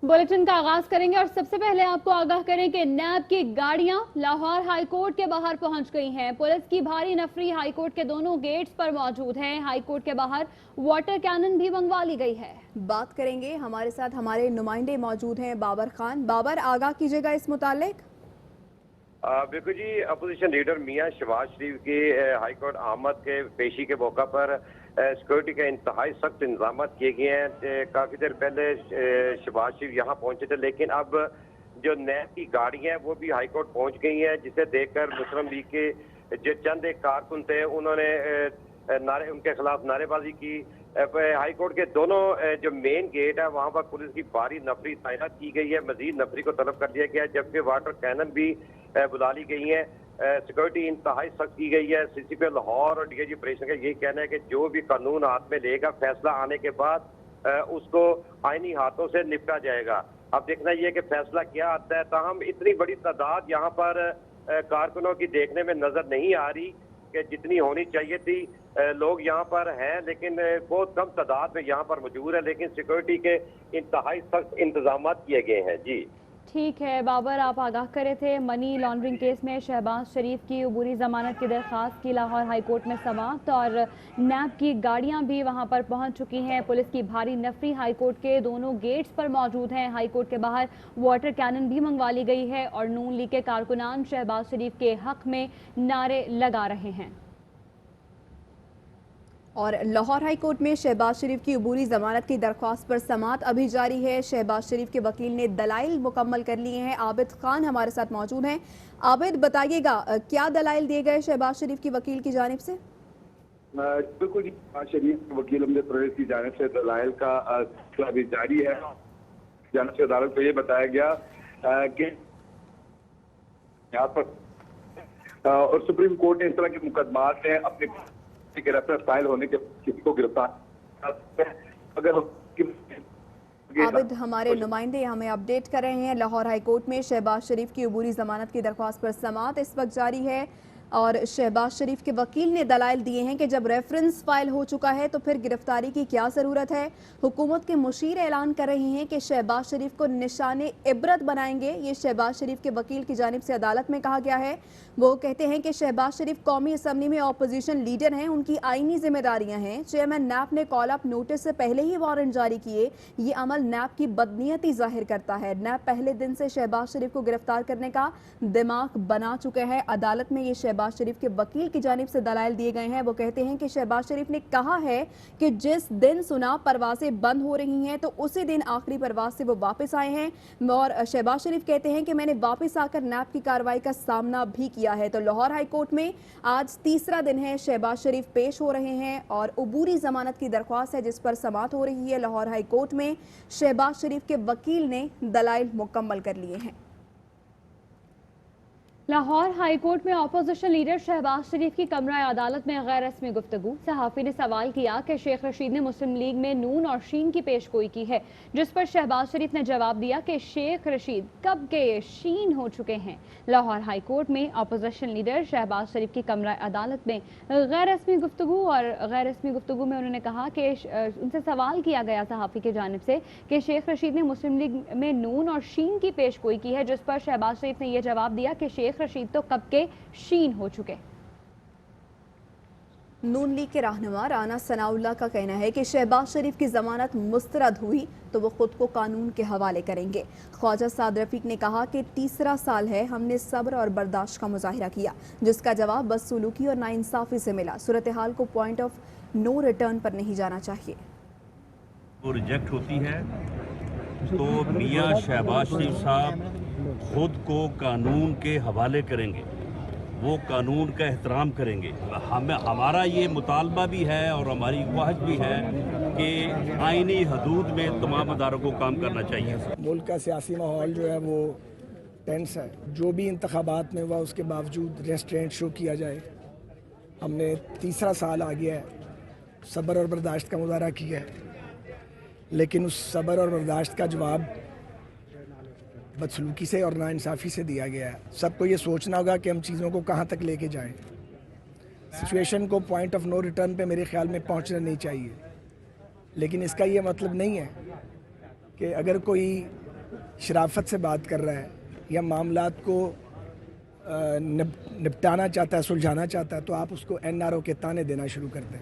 Bulletin का आगाज करेंगे और सबसे पहले आपको आगाह करें कि नैब की गाड़ियां लाहौर हाईकोर्ट के बाहर पहुंच गई हैं। पुलिस की भारी नफरी हाईकोर्ट के दोनों गेट्स पर मौजूद है। हाईकोर्ट के बाहर वाटर कैनन भी मंगवा ली गई है। बात करेंगे, हमारे साथ हमारे नुमाइंदे मौजूद हैं बाबर खान। बाबर, आगाह कीजिएगा इस मुतालिक। बिल्कुल जी, अपोजिशन लीडर मियां शहबाज शरीफ की हाईकोर्ट आमद के पेशी के मौका पर सिक्योरिटी के इंतहाई सख्त इंतजाम किए गए हैं। काफ़ी देर पहले शहबाज शरीफ यहाँ पहुंचे थे, लेकिन अब जो नैब की गाड़ियाँ हैं वो भी हाईकोर्ट पहुंच गई हैं, जिसे देखकर मुस्लिम लीग के जो चंद एक कारकुन थे उन्होंने उनके खिलाफ नारेबाजी की। हाईकोर्ट के दोनों जो मेन गेट है वहाँ पर पुलिस की भारी नफरी तैनात की गई है। मजीद नफरी को तलब कर दिया गया है, जबकि वाटर कैनन भी बुला ली गई है। सिक्योरिटी इंतहाई सख्त की गई है। सीसीपी लाहौर और डीआईजी ऑपरेशन का यही कहना है कि जो भी कानून हाथ में लेगा, फैसला आने के बाद उसको आईनी हाथों से निपटा जाएगा। अब देखना यह है कि फैसला क्या आता है। ताहम इतनी बड़ी तादाद यहाँ पर कारकुनों की देखने में नजर नहीं आ रही कि जितनी होनी चाहिए थी। लोग यहाँ पर हैं, लेकिन बहुत कम तादाद में यहाँ पर मौजूद है, लेकिन सिक्योरिटी के इंतहाई सख्त इंतजाम किए गए हैं। जी ठीक है बाबर, आप आगाह करे थे मनी लॉन्ड्रिंग केस में शहबाज शरीफ की अबूरी जमानत की दरख्वास्त की लाहौर हाईकोर्ट में समाअत और नैब की गाड़ियां भी वहां पर पहुंच चुकी हैं। पुलिस की भारी नफरी हाईकोर्ट के दोनों गेट्स पर मौजूद हैं। हाईकोर्ट के बाहर वाटर कैनन भी मंगवा ली गई है और नून लीग के कारकुनान शहबाज शरीफ के हक में नारे लगा रहे हैं। और लाहौर हाई कोर्ट में शहबाज शरीफ की अबूरी जमानत की दरख्वास्त पर समाअत अभी जारी है। शहबाज शरीफ के वकील ने दलाइल मुकम्मल कर लिए हैं। आबिद खान हमारे साथ मौजूद हैं। आबिद, बताइएगा क्या दलाइल दिए गए शहबाज शरीफ की वकील की जानिब से? बिल्कुल, शहबाज शरीफ के वकील अमजद परवेज की जानिब से दलाइल का सिलसिला अभी जारी है। जानिब से अदालत को ये बताया गया कि यहाँ पर और सुप्रीम कोर्ट ने इस तरह के मुकदमात में अपने के रेफरेंस फाइल होने के किसी को गिरफ्तार अगर आबिद, हमारे नुमाइंदे हमें अपडेट कर रहे हैं। लाहौर हाई कोर्ट में शहबाज शरीफ की अबूरी जमानत की दरख्वास्त पर समाअत इस वक्त जारी है और शहबाज शरीफ के वकील ने दलाइल दिए हैं कि जब रेफरेंस फाइल हो चुका है तो फिर गिरफ्तारी की क्या ज़रूरत है। हुकूमत के मुशीर ऐलान कर रही हैं कि शहबाज शरीफ को निशाने इबरत बनाएंगे। ये शहबाज शरीफ के वकील की जानिब से अदालत में कहा गया है। वो कहते हैं कि शहबाज शरीफ कौमी असम्बली में अपोजिशन लीडर हैं, उनकी आईनी जिम्मेदारियां हैं। चेयरमैन नैब ने कॉल अप नोटिस से पहले ही वारंट जारी किए। ये अमल नैब की बदनीयती जाहिर करता है। नैब पहले दिन से शहबाज शरीफ को गिरफ्तार करने का दिमाग बना चुका है। अदालत में ये शहबाज शरीफ के वकील की जानिब से दलाइल दिए गए हैं। वो कहते हैं कि शहबाज शरीफ ने कहा है कि जिस दिन सुना परवाजें बंद हो रही हैं तो उसी दिन आखिरी परवाज से वो वापस आए हैं। और शहबाज शरीफ कहते हैं कि मैंने वापस आकर नैब की कार्रवाई का सामना भी किया है। तो लाहौर हाई कोर्ट में आज तीसरा दिन है, शहबाज शरीफ पेश हो रहे हैं और अबूरी जमानत की दरख्वास्त है जिस पर समाअत हो रही है। लाहौर हाई कोर्ट में शहबाज शरीफ के वकील ने दलाइल मुकम्मल कर लिए हैं। लाहौर हाईकोर्ट में अपोजिशन लीडर शहबाज शरीफ की कमरा अदालत में गैर रस्मी गुफ्तगू। सहाफ़ी ने सवाल किया कि शेख रशीद ने मुस्लिम लीग में नून और शीन की पेशगोई की है, जिस पर शहबाज शरीफ ने जवाब दिया कि शेख रशीद कब के शीन हो चुके हैं। लाहौर हाईकोर्ट में अपोजिशन लीडर शहबाज शरीफ की कमरा अदालत में गैर रस्मी गुफ्तगू और गैर रस्मी गुफ्तगू में उन्होंने कहा कि उनसे सवाल किया गया सहाफ़ी की जानिब से कि शेख रशीद ने मुस्लिम लीग में नून और शीन की पेशगोई की है, जिस पर शहबाज शरीफ ने यह जवाब दिया कि शेख रशीद तो कब के शीन हो चुके। नून लीग के रहनुमा राना सनाउल्लाह का कहना है कि शहबाज शरीफ की जमानत मुस्तरद हुई तो वो खुद को कानून के हवाले करेंगे। ख्वाजा साद रफीक ने कहा कि तीसरा साल है, हमने सब्र और बर्दाश्त का मुजाहिरा किया, जिसका जवाब बदसलूकी और नाइंसाफी से मिला। सूरत हाल को पॉइंट ऑफ नो रिटर्न पर नहीं जाना चाहिए। वो रिजेक्ट होती है तो मियां शहबाज शरीफ साहब खुद को कानून के हवाले करेंगे, वो कानून का एहतराम करेंगे। हमारा ये मुतालबा भी है और हमारी ख्वाहिश भी है कि आईनी हदूद में तमाम अदारों को काम करना चाहिए। मुल्क का सियासी माहौल जो है वो टेंस है। जो भी इंतखाबात में हुआ उसके बावजूद रेस्ट्रेंट शो किया जाए। हमने तीसरा साल आ गया है, सब्र और बर्दाश्त का मुजाहरा किया है, लेकिन उस सब्र और बर्दाश्त का जवाब बदसलूकी से और नाइंसाफ़ी से दिया गया है। सबको ये सोचना होगा कि हम चीज़ों को कहाँ तक लेके जाएं। सिचुएशन को पॉइंट ऑफ नो रिटर्न पे मेरे ख्याल में पहुँचना नहीं चाहिए, लेकिन इसका ये मतलब नहीं है कि अगर कोई शराफत से बात कर रहा है या मामलात को निपटाना चाहता है, सुलझाना चाहता है, तो आप उसको NRO के ताने देना शुरू कर दें।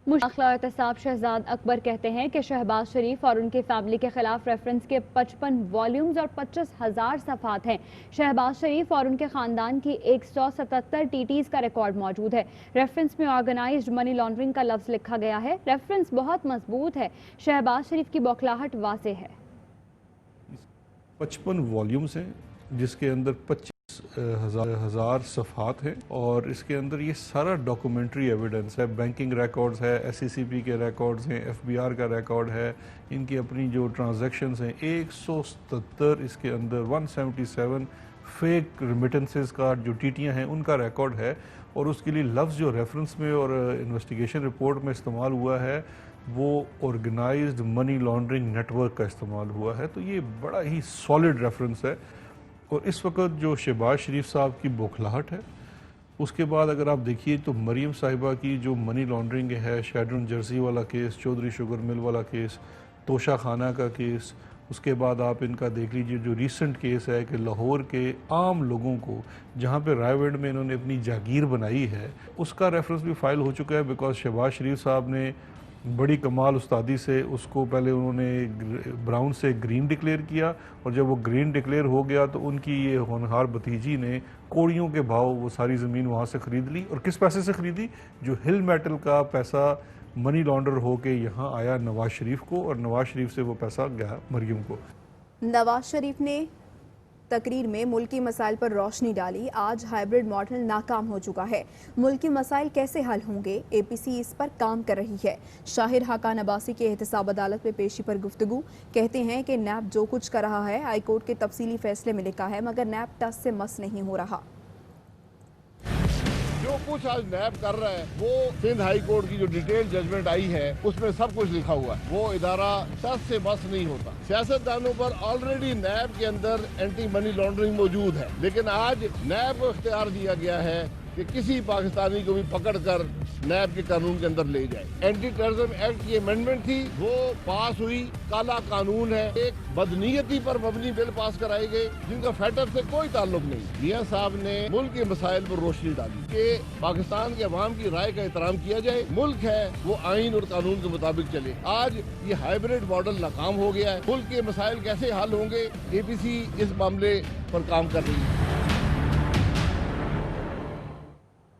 मुश्ताक एहतसाब शहजाद अकबर कहते हैं कि शहबाज शरीफ और उनकी फैमिली के खिलाफ रेफरेंस के 55 वॉल्यूम्स और 25,000 सफ़ात हैं। शहबाज शरीफ और उनके ख़ानदान की 177 TTs का रिकॉर्ड मौजूद है। रेफरेंस में ऑर्गेनाइज्ड मनी लॉन्ड्रिंग का लफ्ज़ लिखा गया है। रेफरेंस बहुत मजबूत है। शहबाज शरीफ की बौखलाहट वाज़े है। 55 वॉल्यूम्स हैं जिसके अंदर 25,000 सफ़ात हैं और इसके अंदर ये सारा डॉक्यूमेंट्री एविडेंस है, बैंकिंग रिकॉर्ड्स है, SCCP के रिकॉर्ड्स हैं, FBR का रिकॉर्ड है, इनकी अपनी जो ट्रांजैक्शंस हैं 177 इसके अंदर 177 फेक रिमिटेंसेस का जो टीटियाँ हैं उनका रिकॉर्ड है और उसके लिए लफ्ज़ जो रेफरेंस में और इन्वेस्टिगेशन रिपोर्ट में इस्तेमाल हुआ है वो ऑर्गेनाइज्ड मनी लॉन्ड्रिंग नेटवर्क का इस्तेमाल हुआ है। तो ये बड़ा ही सॉलिड रेफरेंस है। और इस वक्त जो शहबाज शरीफ साहब की बौखलाहट है, उसके बाद अगर आप देखिए तो मरीम साहिबा की जो मनी लॉन्ड्रिंग है, शेडरन जर्सी वाला केस, चौधरी शुगर मिल वाला केस, तोशा खाना का केस, उसके बाद आप इनका देख लीजिए जो रीसेंट केस है कि लाहौर के आम लोगों को जहाँ पे रायवेंड में इन्होंने अपनी जागीर बनाई है उसका रेफरेंस भी फ़ाइल हो चुका है। बिकॉज शहबाज शरीफ साहब ने बड़ी कमाल उस्तादी से उसको पहले उन्होंने ब्राउन से ग्रीन डिक्लेयर किया और जब वो ग्रीन डिक्लेयर हो गया तो उनकी ये होनहार भतीजी ने कोड़ियों के भाव वो सारी ज़मीन वहाँ से ख़रीद ली। और किस पैसे से ख़रीदी? जो हिल मेटल का पैसा मनी लॉन्डर हो के यहाँ आया नवाज शरीफ को और नवाज शरीफ से वो पैसा गया मरियम को। नवाज शरीफ ने तकरीर में मुल्की मसाइल पर रोशनी डाली। आज हाइब्रिड मॉडल नाकाम हो चुका है। मुल्की मसाइल कैसे हल होंगे? APC इस पर काम कर रही है। शाहिर हाकान अब्बासी के एहतसाब अदालत में पेशी पर गुफ्तगू। कहते हैं कि नैब जो कुछ कर रहा है हाई कोर्ट के तफसीली फैसले में लिखा है, मगर नैब टस से मस नहीं हो रहा। जो कुछ आज नैब कर रहा है वो सिंध हाई कोर्ट की जो डिटेल जजमेंट आई है उसमें सब कुछ लिखा हुआ है। वो इदारा टस से बस नहीं होता। सियासतदानों पर ऑलरेडी नैब के अंदर एंटी मनी लॉन्ड्रिंग मौजूद है, लेकिन आज नैब को इख्तियार दिया गया है कि किसी पाकिस्तानी को भी पकड़कर नैब के कानून के अंदर ले जाए। एंटी टेररिज्म एक्ट की अमेंडमेंट थी, वो पास हुई। काला कानून है, एक बदनीयती पर मबनी बिल पास कराए गए जिनका फेडरल से कोई ताल्लुक नहीं। मियां साहब ने मुल्क के मसाइल पर रोशनी डाली कि पाकिस्तान के अवाम की राय का एहतराम किया जाए। मुल्क है वो आइन और कानून के मुताबिक चले। आज ये हाइब्रिड मॉडल नाकाम हो गया है। मुल्क के मसाइल कैसे हल होंगे? APC इस मामले पर काम कर रही है।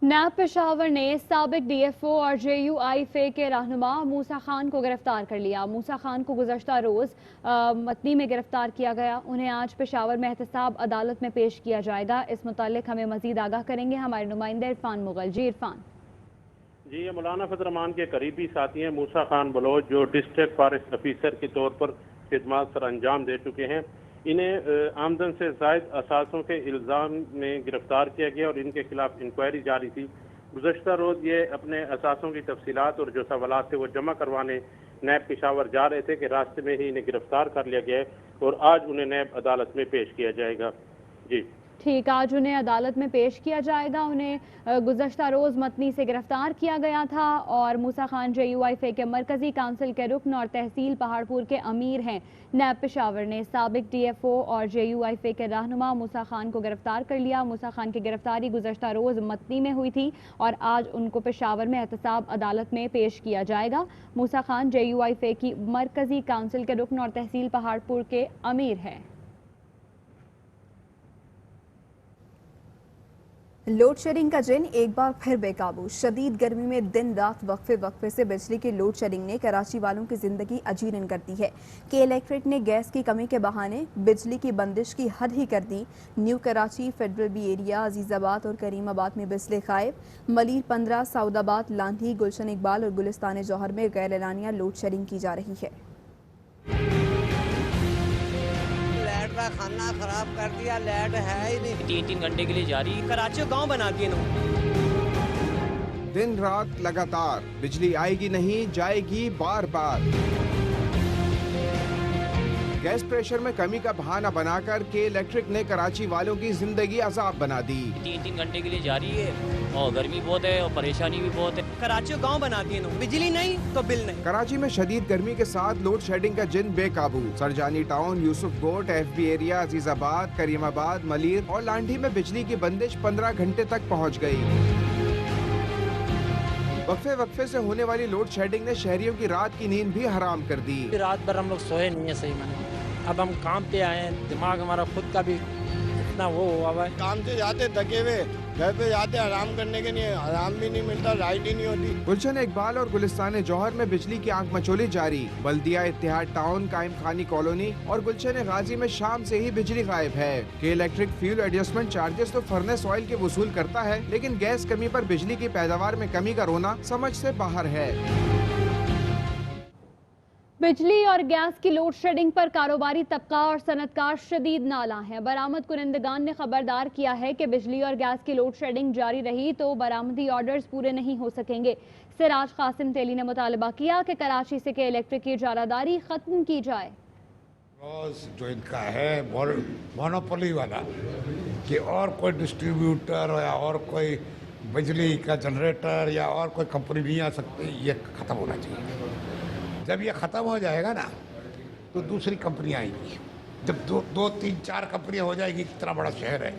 नैब पेशावर ने साबिक DFO और JUIFA के रहनुमा मूसा खान को गिरफ्तार कर लिया। मूसा खान को गुज़श्ता रोज़ मतनी में गिरफ्तार किया गया। उन्हें आज पेशावर में एहतसाब अदालत में पेश किया जाएगा। इस मुतालिक हमें मज़ीद आगाह करेंगे हमारे नुमाइंदे इरफान मुगल। जी इरफान। जी, ये मौलाना फजल रहमान के करीबी साथी हैं मूसा खान बलोच, जो डिस्ट्रिक्ट फॉरेस्ट ऑफिसर के तौर पर खिदमत सर अंजाम दे चुके हैं। इन्हें आमदन से ज़ायद असासों के इल्ज़ाम में गिरफ्तार किया गया और इनके खिलाफ इंक्वायरी जारी थी। गुज़श्ता रोज़ ये अपने असासों की तफसीलात और जो सवालात थे वो जमा करवाने नैब पेशावर जा रहे थे कि रास्ते में ही इन्हें गिरफ्तार कर लिया गया है और आज उन्हें नैब अदालत में पेश किया जाएगा। जी ठीक, आज उन्हें अदालत में पेश किया जाएगा। उन्हें गुज़श्ता रोज़ मतनी से गिरफ्तार किया गया था और मूसा खान JUIFA के मरकज़ी काउंसिल के रुकन और तहसील पहाड़पुर के अमीर हैं। नैब पेशावर ने साबिक DFO और JUIFA के रहनुमा मूसा खान को गिरफ्तार कर लिया। मूसा खान की गिरफ्तारी गुज़श्ता रोज़ मतनी में हुई थी और आज उनको पेशावर में एहतसाब अदालत में पेश किया जाएगा। मूसा खान JUIFA की मरकज़ी काउंसिल के रुकन और तहसील पहाड़पुर के अमीर हैं। लोड शेडिंग का जिन एक बार फिर बेकाबू। शदीद गर्मी में दिन रात वक्फे से बिजली की लोड शेडिंग ने कराची वालों की जिंदगी अजीरन कर दी है कि इलेक्ट्रिक ने गैस की कमी के बहाने बिजली की बंदिश की हद ही कर दी। New Karachi, Federal B Area, Azizabad और करीमाबाद में बिजली गायब। मलिर 15, सऊदाबाद, लांधी, गुलशन इकबाल और गुलिस्तान जौहर में गैर एलानिया लोड शेडिंग की जा रही है। का खाना खराब कर दिया, लाइट है ही नहीं। 3-3 घंटे के लिए जारी। कराची गांव बना दिए दिन रात लगातार बिजली आएगी नहीं, जाएगी बार बार। गैस प्रेशर में कमी का बहाना बनाकर के इलेक्ट्रिक ने कराची वालों की जिंदगी अजाब बना दी। 3-3 घंटे के लिए जारी है और गर्मी बहुत है और परेशानी भी बहुत है। कराची गांव बना दिए ना, बिजली नहीं तो बिल नहीं। कराची में शदीद गर्मी के साथ लोड शेडिंग का जिन बेकाबू। Surjani town, Yousuf Kot, FB area, Azizabad, Karimabad, Malir और लांढी में बिजली की बंदिश 15 घंटे तक पहुँच गई। वक्फे वक्फे से होने वाली लोड शेडिंग ने शहरियों की रात की नींद भी हराम कर दी। रात भर हम लोग सोए नहीं है सही माने। अब हम काम पे आए हैं, दिमाग हमारा खुद का भी इतना वो हुआ है। काम से जाते थके हुए, घर पे जाते आराम करने के लिए, आराम भी नहीं मिलता, लाइट ही नहीं होती। गुलशन इकबाल और गुलिस्तान जौहर में बिजली की आंख मचोली जारी। बल्दिया इत्तेहाद टाउन, कायम खानी कॉलोनी और गुलशन गाजी में शाम से ही बिजली गायब है। कि इलेक्ट्रिक फ्यूल एडजस्टमेंट चार्जेस तो फर्नेस ऑयल के वसूल करता है, लेकिन गैस कमी पर बिजली की पैदावार में कमी का रोना समझ से बाहर है। बिजली और गैस की लोड शेडिंग पर कारोबारी तबका और सनतकार शदीद नाला हैं। बरामद कुनंदगान ने खबरदार किया है कि बिजली और गैस की लोड शेडिंग जारी रही तो बरामदी ऑर्डर्स पूरे नहीं हो सकेंगे। सिराज कासिम तेली ने मुतालबा किया कि कराची से के इलेक्ट्रिक की इजारादारी खत्म की जाए। जो इनका है मोनोपोली वाला कि और कोई डिस्ट्रीब्यूटर या और कोई बिजली का जनरेटर या और कोई कंपनी नहीं आ सकती, ये ख़त्म होना चाहिए। जब ये ख़त्म हो जाएगा ना तो दूसरी कंपनियाँ आएंगी। जब दो तीन चार कंपनियाँ हो जाएगी, कितना बड़ा शहर है,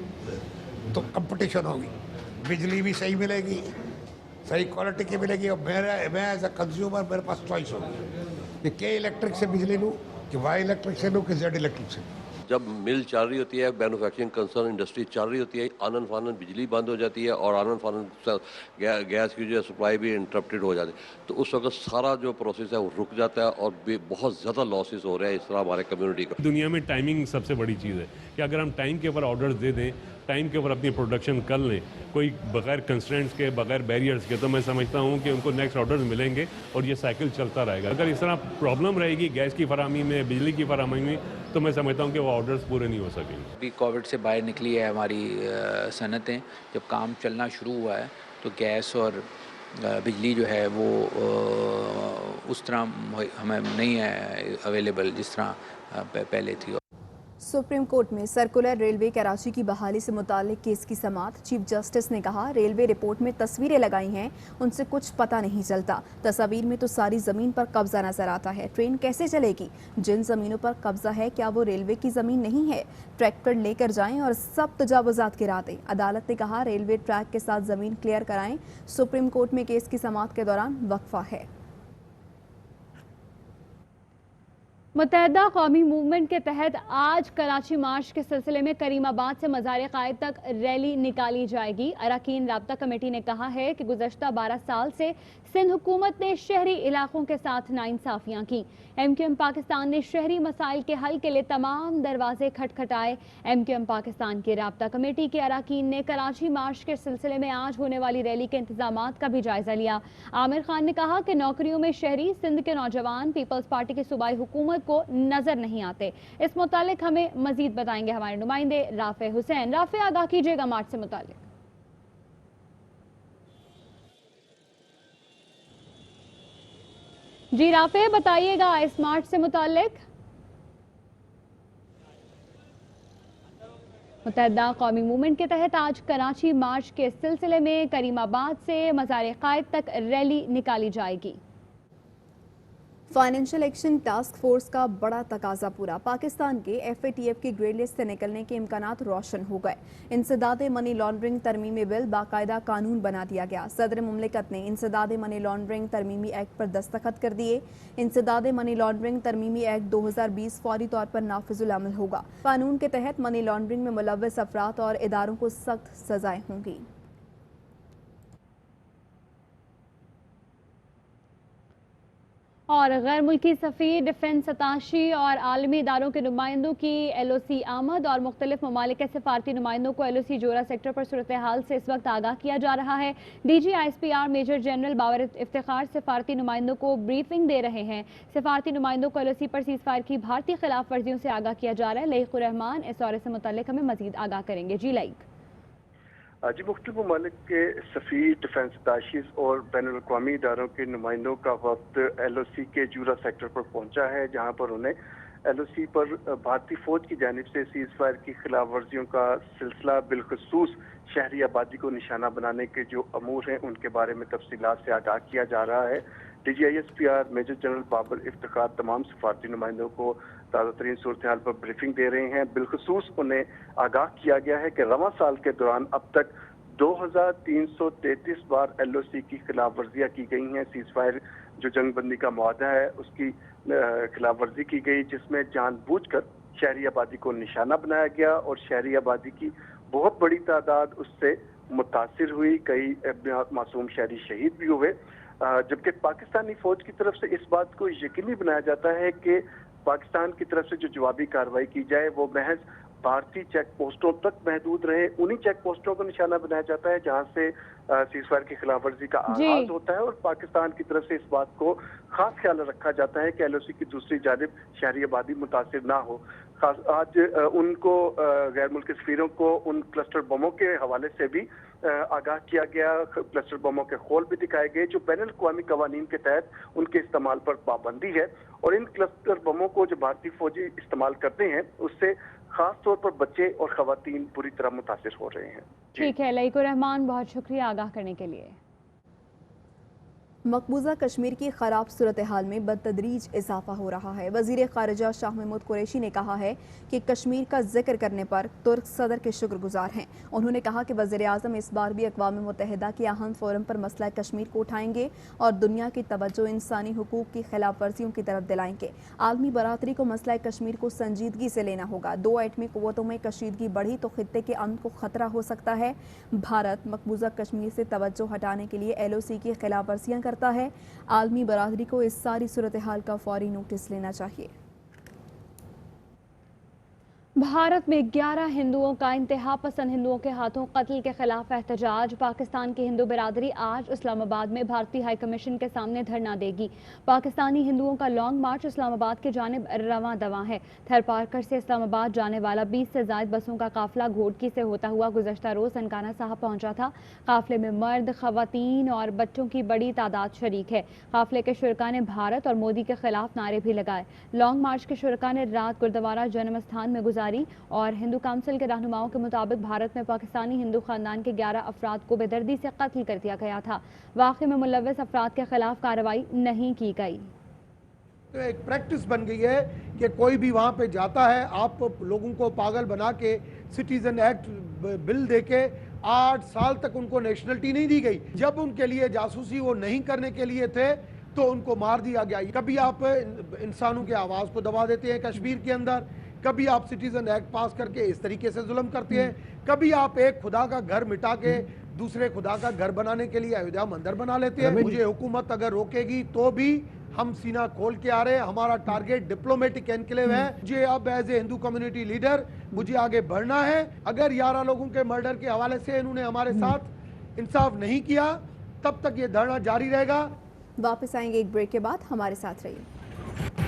तो कंपटीशन होगी, बिजली भी सही मिलेगी, सही क्वालिटी की मिलेगी। और मैं एज अ कंज्यूमर मेरे पास चॉइस होगी कि के इलेक्ट्रिक से बिजली लूँ कि वाई इलेक्ट्रिक से लूँ कि जेड इलेक्ट्रिक से। जब मिल चल रही होती है, मैन्युफैक्चरिंग कंसर्न इंडस्ट्री चल रही होती है, आनन फानन बिजली बंद हो जाती है और आनन फानन गैस की जो सप्लाई भी इंटरप्टेड हो जाती है, तो उस वक्त सारा जो प्रोसेस है वो रुक जाता है और बहुत ज़्यादा लॉसेस हो रहे हैं इस तरह हमारे कम्युनिटी का। दुनिया में टाइमिंग सबसे बड़ी चीज़ है कि अगर हम टाइम के ऊपर ऑर्डर्स दे दें, टाइम के ऊपर अपनी प्रोडक्शन कर लें, कोई बगैर कंस्ट्रेंट्स के, बगैर बैरियर्स के, तो मैं समझता हूँ कि उनको नेक्स्ट ऑर्डर्स मिलेंगे और ये साइकिल चलता रहेगा। अगर इस तरह प्रॉब्लम रहेगी गैस की फराहमी में, बिजली की फराहमी में, तो मैं समझता हूँ कि वो ऑर्डर्स पूरे नहीं हो सकेंगे। अभी कोविड से बाहर निकली है हमारी सनतें, जब काम चलना शुरू हुआ है तो गैस और बिजली जो है वो उस तरह हमें नहीं है अवेलेबल जिस तरह पहले थी। सुप्रीम कोर्ट में सर्कुलर रेलवे कराची की बहाली से मुतालिक केस की समाअत। चीफ जस्टिस ने कहा, रेलवे रिपोर्ट में तस्वीरें लगाई हैं, उनसे कुछ पता नहीं चलता। तस्वीर में तो सारी ज़मीन पर कब्जा नजर आता है, ट्रेन कैसे चलेगी? जिन ज़मीनों पर कब्जा है क्या वो रेलवे की ज़मीन नहीं है? ट्रैक्टर लेकर जाएं और सब तजावुज़ात गिरा दें। अदालत ने कहा, रेलवे ट्रैक के साथ ज़मीन क्लियर कराएं। सुप्रीम कोर्ट में केस की समाअत के दौरान वक्फा है। मुत्तहदा कौमी मूवमेंट के तहत आज कराची मार्च के सिलसिले में करीमाबाद से मज़ार कायद तक रैली निकाली जाएगी। अरकान राब्ता कमेटी ने कहा है कि गुज़श्ता 12 साल से सिंध हुकूमत ने शहरी इलाकों के साथ नाइंसाफियाँ की। MQM पाकिस्तान ने शहरी मसाइल के हल के लिए तमाम दरवाजे खटखटाए। MQM पाकिस्तान की राब्ता कमेटी के अरकान ने कराची मार्च के सिलसिले में आज होने वाली रैली के इंतजामात का भी जायजा लिया। आमिर खान ने कहा कि नौकरियों में शहरी सिंध के नौजवान पीपल्स पार्टी की सूबाई हुकूमत को नजर नहीं आते। इस मुतालिक हमें मजीद बताएंगे हमारे नुमाइंदे राफे हुसैन। राफे, आगाह कीजिएगा मार्च से मुतालिक। जी राफे, बताइएगा इस मार्च से मुतालिक। मुत्तहदा कौमी मूवमेंट के तहत आज कराची मार्च के सिलसिले में करीमाबाद से मज़ार कायद तक रैली निकाली जाएगी। फाइनेंशियल एक्शन टास्क फोर्स का बड़ा तकाजा पूरा। पाकिस्तान के FATF की ग्रे लिस्ट से निकलने के इम्कानात रोशन हो गए। इंसदाद मनी लॉन्ड्रिंग तरमीमी बिल बाकायदा कानून बना दिया गया। सदर मुमलिकत ने इंसदाद मनी लॉन्ड्रिंग तरमीमी एक्ट पर दस्तखत कर दिए। इंसदाद मनी लॉन्ड्रिंग तरमीमी एक्ट 2020 फौरी तौर पर नाफिजुल अमल होगा। कानून के तहत मनी लॉन्ड्रिंग में मुलव्वस अफराद और इदारों को सख्त सजाएं होंगी। और गैर मुल्की सफ़ीर, डिफेंस अताशी और आलमी इदारों के नुमाइंदों की LOC आमद और मुख्तलिफ ममालिक के सिफारती नुमाइंदों को LOC जोरा सेक्टर पर सूरत हाल से इस वक्त आगाह किया जा रहा है। DG ISPR major general Babar Iftikhar सिफारती नुमाइंदों को ब्रीफिंग दे रहे हैं। सिफारती नुमाइंदों को LOC पर सीज़फायर की भारतीय खिलाफ वर्जियों से आगाह किया जा रहा है। लईक़ुर रहमान इस दौरे से मुतल्लिक हमें मजीद आगाह करेंगे। जी लईक। जी, मुख्तलिफ ममालिक के सफ़ीर, डिफेंस अताशीज़ और बैनुल अक़वामी इदारों के नुमाइंदों का वक्त LOC के जूरा सेक्टर पर पहुंचा है, जहां पर उन्हें LOC پر بھارتی فوج کی جانب سے سیز فائر کی خلاف ورزیوں کا سلسلہ بالخصوص شہری آبادی کو نشانہ بنانے کے جو امور ہیں ان کے بارے میں تفصیلات سے آگاہ کیا جا رہا ہے۔ DGISPR major general Babar Iftikhar تمام سفارتی نمائندوں کو تازہ ترین صورتحال پر بریفنگ دے رہے ہیں۔ بالخصوص انہیں آگاہ کیا گیا ہے کہ رواں سال کے دوران اب تک 2333 بار LOC کی خلاف ورزیاں کی گئی ہیں۔ سیز فائر جو جنگ بندی کا معاہدہ ہے اس کی خلاف ورزی کی گئی، جس میں جان بوجھ کر شہری آبادی کو نشانہ بنایا گیا اور شہری آبادی کی بہت بڑی تعداد اس سے متاثر ہوئی، کئی معصوم شہری شہید بھی ہوئے، جبکہ پاکستانی فوج کی طرف سے اس بات کو یقینی بنایا جاتا ہے کہ پاکستان کی طرف سے جو جوابی کارروائی کی جائے وہ محض بھارتی چیک پوسٹوں تک محدود رہے۔ انہی چیک پوسٹوں کو نشانہ بنایا جاتا ہے جہاں سے سیز فائر کی خلاف ورزی کا آغاز ہوتا ہے، اور پاکستان کی طرف سے اس بات کو خاص خیال رکھا جاتا ہے کہ LOC کی دوسری جانب شہری آبادی متاثر نہ ہو۔ آج ان کو غیر ملکی سفیروں کو ان کلسٹر بموں کے حوالے سے بھی آگاہ کیا گیا، کلسٹر بموں کے خول بھی دکھائے گئے جو بین الاقوامی قوانین کے تحت ان کے استعمال پر پابندی ہے، اور ان کلسٹر بموں کو جو بھارتی فوجی استعمال کرتے ہیں اس سے خاص طور پر بچے اور خواتین بری طرح متاثر ہو رہے ہیں۔ ٹھیک ہے لئیک الرحمان، بہت شکریہ آگاہ کرنے کے لیے۔ مقبوضہ کشمیر کی خراب صورتحال میں بتدریج اضافہ ہو رہا ہے۔ وزیر خارجہ شاہ محمود قریشی نے کہا ہے کہ کشمیر کا ذکر کرنے پر ترک صدر کے شکر گزار ہیں۔ انہوں نے کہا کہ وزیر اعظم اس بار بھی اقوام متحدہ کے اہم فورم پر مسئلہ کشمیر کو اٹھائیں گے اور دنیا کی توجہ انسانی حقوق کی خلاف ورزیوں کی طرف دلائیں گے۔ عالمی برادری کو مسئلہ کشمیر کو سنجیدگی سے لینا ہوگا۔ 2 ایٹمی قوتوں میں کشیدگی بڑھی تو خطے کے امن کو خطرہ ہو سکتا ہے۔ بھارت مقبوضہ کشمیر سے توجہ ہٹانے کے لیے LOC کی خلاف ورزیاں کرتا ہے۔ عالمی برادری کو اس ساری صورتحال کا فوری نوٹس لینا چاہیے۔ بھارت میں 11 ہندوؤں کا انتہا پسند ہندوؤں کے ہاتھوں قتل کے خلاف احتجاج۔ پاکستان کی ہندو برادری آج اسلام آباد میں بھارتی ہائی کمیشن کے سامنے دھرنا دے گی۔ پاکستانی ہندوؤں کا لانگ مارچ اسلام آباد کی جانب رواں دواں ہے۔ تھر پارکر سے اسلام آباد جانے والا 20 سے زائد بسوں کا قافلہ گھوٹکی سے ہوتا ہوا گزشتہ روز ننکانہ صاحب پہنچا تھا۔ قافلے میں مرد، خواتین اور بچوں کی بڑی تعداد شریک ہے۔ قافلے کے شرکاء نے بھارت اور مودی کے خلاف نعرے بھی لگائے۔ لانگ مارچ کے شرکاء نے رات گردوارہ جنم استھان میں گزاری اور ہندو کونسل کے رہنماؤں کے مطابق بھارت میں پاکستانی ہندو خاندان کے 11 افراد کو بے دردی سے قتل کر دیا گیا تھا۔ واقعے میں ملوث افراد کے خلاف کارروائی نہیں کی گئی۔ تو ایک پریکٹس بن گئی ہے کہ کوئی بھی وہاں پہ جاتا ہے، آپ لوگوں کو پاگل بنا کے سٹیزن ایکٹ بل دے کے 8 سال تک ان کو نیشنلٹی نہیں دی گئی۔ جب ان کے لیے جاسوسی وہ نہیں کرنے کے لیے تھے تو ان کو مار دیا گیا۔ کبھی آپ انسانوں کے آواز کو دبا دیتے ہیں کشمیر کے اندر، کبھی آپ سٹیزن ایکٹ پاس کر کے اس طریقے سے ظلم کرتے ہیں، کبھی آپ ایک خدا کا گھر مٹا کے دوسرے خدا کا گھر بنانے کے لیے ایودھیا مندر بنا لیتے ہیں۔ مجھے حکومت اگر روکے گی تو بھی ہم سینہ کھول کے آ رہے ہیں۔ ہمارا ٹارگیٹ ڈپلومیٹک انکلیو ہے۔ مجھے اب as a Hindu community leader مجھے آگے بڑھنا ہے۔ اگر 11 لوگوں کے مرڈر کے حوالے سے انہوں نے ہمارے ساتھ انصاف نہیں کیا تب تک یہ دھرنا جاری رہے گا۔ واپس آئیں گے ایک بریک کے بعد، ہمارے ساتھ رہیے۔